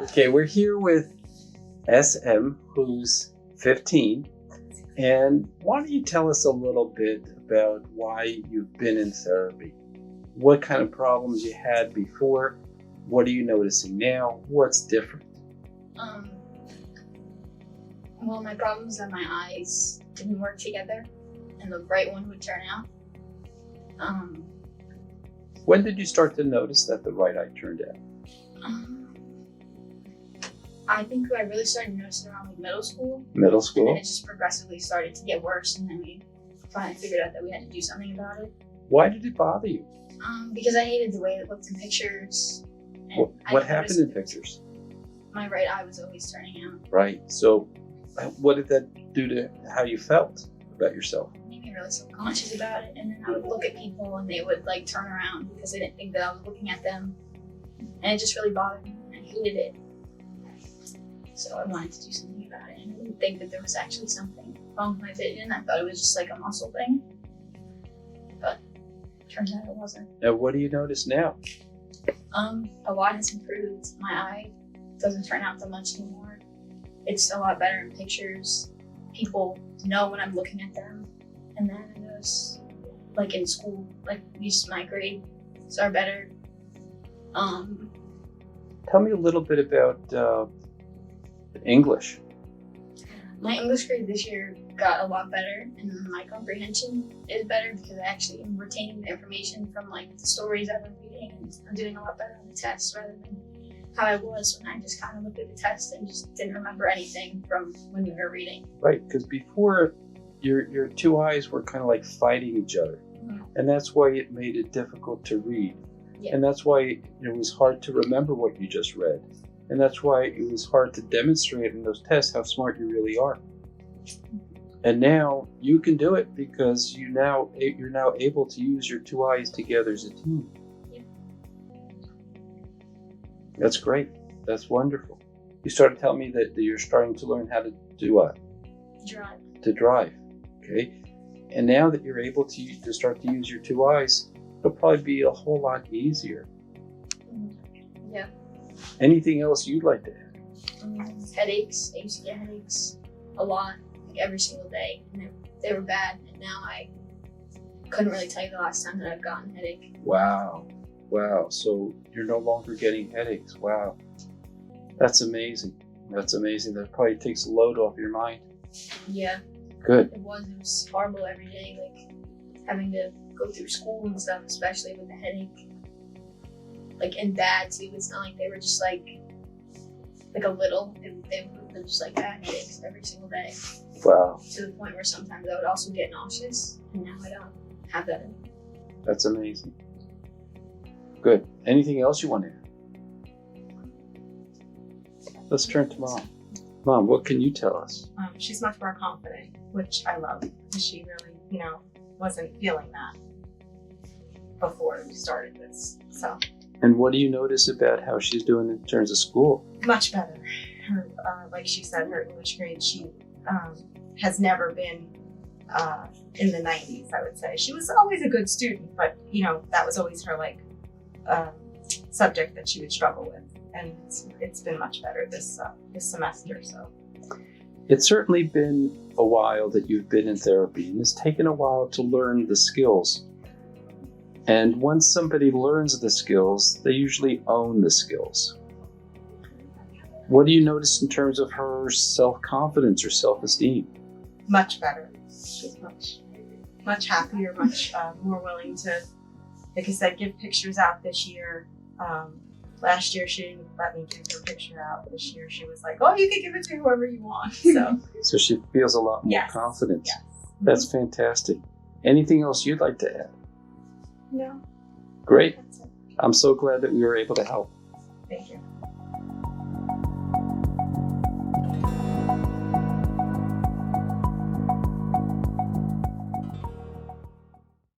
Okay, we're here with SM, who's 15. And why don't you tell us a little bit about why you've been in therapy? What kind of problems you had before? What are you noticing now? What's different? Well, my problem is that my eyes didn't work together and the right one would turn out. When did you start to notice that the right eye turned out? I think I really started to notice it around middle school. Middle And school? then it just progressively started to get worse, and then we finally figured out that we had to do something about it. Why did it bother you? Because I hated the way it looked in pictures. And What happened in pictures? My right eye was always turning out. Right. So what did that do to how you felt about yourself? It made me really self-conscious about it, and then I would look at people and they would like turn around because they didn't think that I was looking at them. And it just really bothered me. I hated it. So I wanted to do something about it, and I didn't think that there was actually something wrong with my vision. I thought it was just like a muscle thing, but it turns out it wasn't. Now, what do you notice now? A lot has improved. My eye doesn't turn out so much anymore. It's a lot better in pictures. People know when I'm looking at them, and then I notice, like in school, like my grades are better. Tell me a little bit about English. My English grade this year got a lot better, and my comprehension is better because I actually am retaining the information from like the stories I've been reading, and I'm doing a lot better on the tests rather than how I was when I just kind of looked at the test and just didn't remember anything from when we were reading. Right, because before your two eyes were kind of like fighting each other, and that's why it made it difficult to read. Yeah. And that's why it was hard to remember what you just read. And that's why it was hard to demonstrate in those tests how smart you really are. And now you can do it because you're now able to use your two eyes together as a team. Yeah. That's great. That's wonderful. You started telling me that you're starting to learn how to do what? Drive. To drive. Okay. And now that you're able to start to use your two eyes, it'll probably be a whole lot easier. Yeah. Anything else you'd like to add? Headaches. I used to get headaches a lot, like every single day, and they were bad. And now I couldn't really tell you the last time that I've gotten a headache. Wow. So you're no longer getting headaches. Wow. That's amazing. That probably takes a load off your mind. Yeah. Good. It was horrible every day, like having to go through school and stuff, especially with the headache. Like in bad too. It's not like they were just like a little. They were just like bad headaches every single day. Wow. To the point where sometimes I would also get nauseous, and now I don't have that anymore. That's amazing. Good. Anything else you want to add? Let's turn to Mom. Mom, what can you tell us? She's much more confident, which I love. She really, wasn't feeling that before we started this. So. And what do you notice about how she's doing in terms of school? Much better. Her, like she said, her English grade, she has never been in the 90s, I would say. She was always a good student, but, that was always her, subject that she would struggle with. And it's been much better this semester, so. It's certainly been a while that you've been in therapy, and it's taken a while to learn the skills. And once somebody learns the skills, they usually own the skills. What do you notice in terms of her self-confidence or self-esteem? Much better. She's much happier, much more willing to, like I said, give pictures out this year. Last year, she didn't let me give her picture out. This year, she was like, oh, you can give it to whoever you want. So she feels a lot more confident. Yes. That's fantastic. Anything else you'd like to add? No. Great. I'm so glad that we were able to help. Thank you.